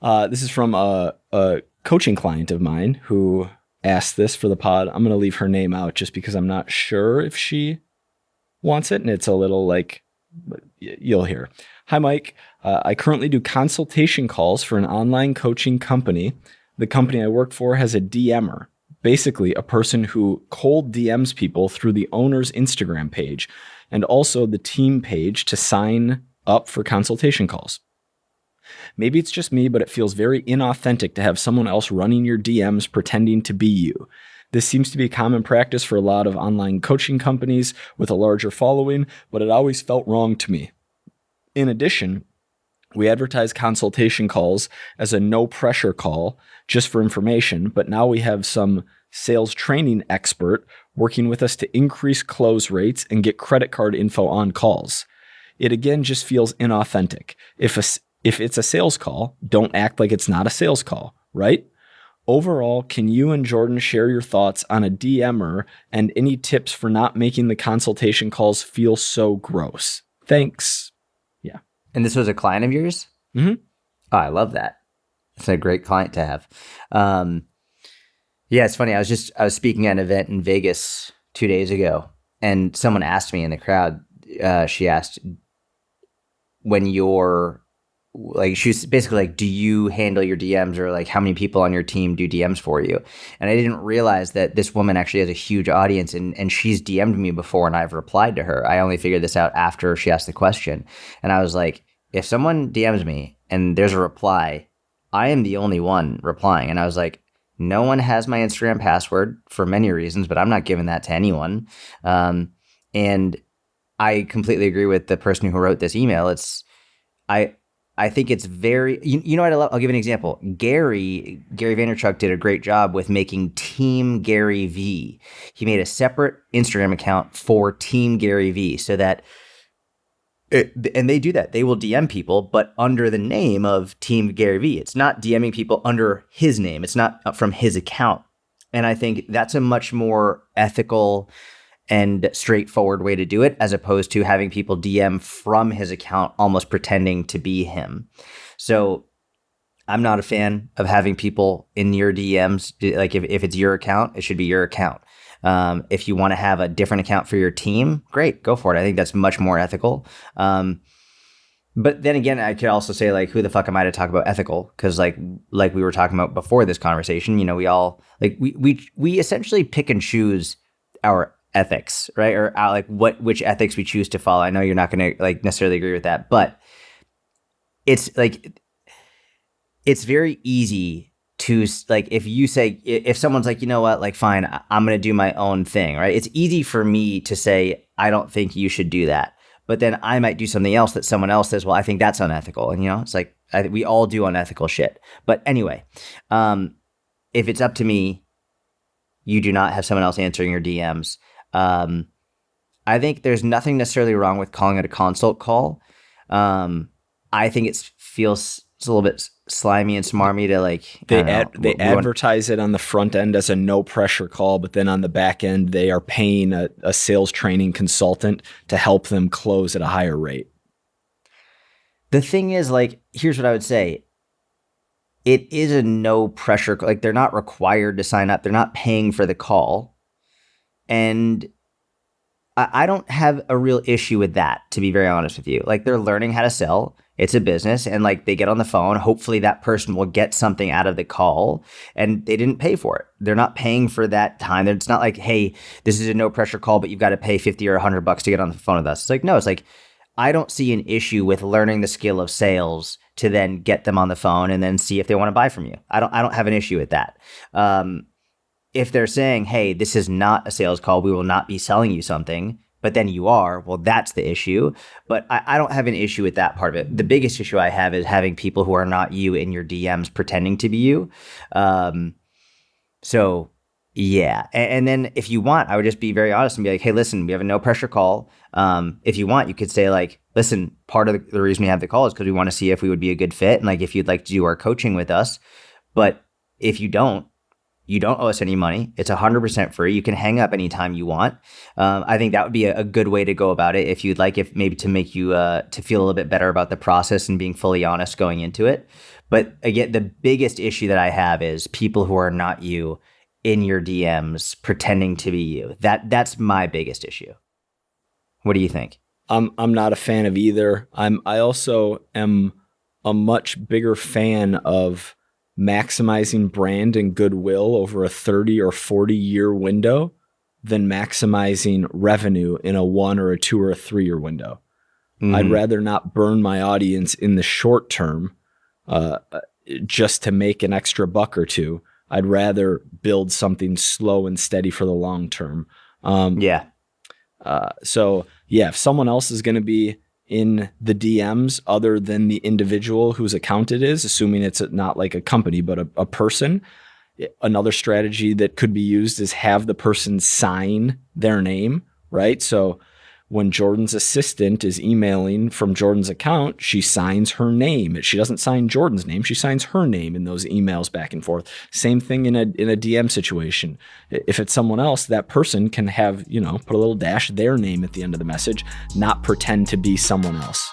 This is from a coaching client of mine who asked this for the pod. I'm going to leave her name out just because I'm not sure if she wants it. And it's a little like, you'll hear. Hi, Mike. I currently do consultation calls for an online coaching company. The company I work for has a DMer, basically a person who cold DMs people through the owner's Instagram page and also the team page to sign up for consultation calls. Maybe it's just me, but it feels very inauthentic to have someone else running your DMs pretending to be you. This seems to be a common practice for a lot of online coaching companies with a larger following, but it always felt wrong to me. In addition, we advertise consultation calls as a no pressure call just for information, but now we have some sales training expert working with us to increase close rates and get credit card info on calls. It again just feels inauthentic. If it's a sales call, don't act like it's not a sales call, right? Overall, can you and Jordan share your thoughts on a DMer and any tips for not making the consultation calls feel so gross? Thanks. Yeah. And this was a client of yours? Mm-hmm. Oh, I love that. It's a great client to have. Yeah, it's funny. I was speaking at an event in Vegas 2 days ago, and someone asked me in the crowd, she asked, when you're like, she was basically like, do you handle your DMs, or like how many people on your team do DMs for you? And I didn't realize that this woman actually has a huge audience, and she's DM'd me before and I've replied to her. I only figured this out after she asked the question. And I was like, if someone DMs me and there's a reply, I am the only one replying. And I was like, no one has my Instagram password for many reasons, but I'm not giving that to anyone. And I completely agree with the person who wrote this email. I think it's very, you know what I love? I'll give an example. Gary Vaynerchuk did a great job with making Team Gary V. He made a separate Instagram account for Team Gary V so that, and they do that. They will DM people, but under the name of Team Gary V. It's not DMing people under his name. It's not from his account. And I think that's a much more ethical and straightforward way to do it, as opposed to having people DM from his account, almost pretending to be him. So I'm not a fan of having people in your DMs. Like if it's your account, it should be your account. If you want to have a different account for your team, great, go for it. I think that's much more ethical. But then again, I could also say, like, who the fuck am I to talk about ethical? Because like we were talking about before this conversation, you know, we all like we essentially pick and choose our ethics, right? Or like which ethics we choose to follow. I know you're not going to like necessarily agree with that, but it's like, it's very easy to like, if someone's like, you know what, like, fine, I'm going to do my own thing, right? It's easy for me to say, I don't think you should do that. But then I might do something else that someone else says, well, I think that's unethical. And, you know, it's like, we all do unethical shit. But anyway, if it's up to me, you do not have someone else answering your DMs. I think there's nothing necessarily wrong with calling it a consult call. I think it's a little bit slimy and smarmy to like, they advertise it on the front end as a no pressure call, but then on the back end, they are paying a sales training consultant to help them close at a higher rate. The thing is, like, here's what I would say. It is a no pressure, like, they're not required to sign up. They're not paying for the call. And I don't have a real issue with that, to be very honest with you. Like, they're learning how to sell. It's a business, and like, they get on the phone. Hopefully that person will get something out of the call, and they didn't pay for it. They're not paying for that time. It's not like, hey, this is a no pressure call, but you've got to pay 50 or $100 to get on the phone with us. It's like, no, it's like, I don't see an issue with learning the skill of sales to then get them on the phone and then see if they want to buy from you. I don't have an issue with that. If they're saying, hey, this is not a sales call, we will not be selling you something, but then you are, well, that's the issue. But I don't have an issue with that part of it. The biggest issue I have is having people who are not you in your DMs pretending to be you. So yeah. And then if you want, I would just be very honest and be like, hey, listen, we have a no pressure call. If you want, you could say like, listen, part of the reason we have the call is because we want to see if we would be a good fit. And like, if you'd like to do our coaching with us, but if you don't owe us any money. It's 100% free. You can hang up anytime you want. I think that would be a good way to go about it if maybe to make you to feel a little bit better about the process and being fully honest going into it. But again, the biggest issue that I have is people who are not you in your DMs pretending to be you. That's my biggest issue. What do you think? I'm not a fan of either. I also am a much bigger fan of maximizing brand and goodwill over a 30 or 40 year window than maximizing revenue in a 1 or a 2 or a 3 year window. I'd rather not burn my audience in the short term just to make an extra buck or two. I'd rather build something slow and steady for the long term. So if someone else is going to be in the DMs other than the individual whose account it is, assuming it's not like a company, but a person, another strategy that could be used is have the person sign their name, right? So when Jordan's assistant is emailing from Jordan's account, she signs her name. She doesn't sign Jordan's name. She signs her name in those emails back and forth. Same thing in a DM situation. If it's someone else, that person can have, put a little dash their name at the end of the message, not pretend to be someone else.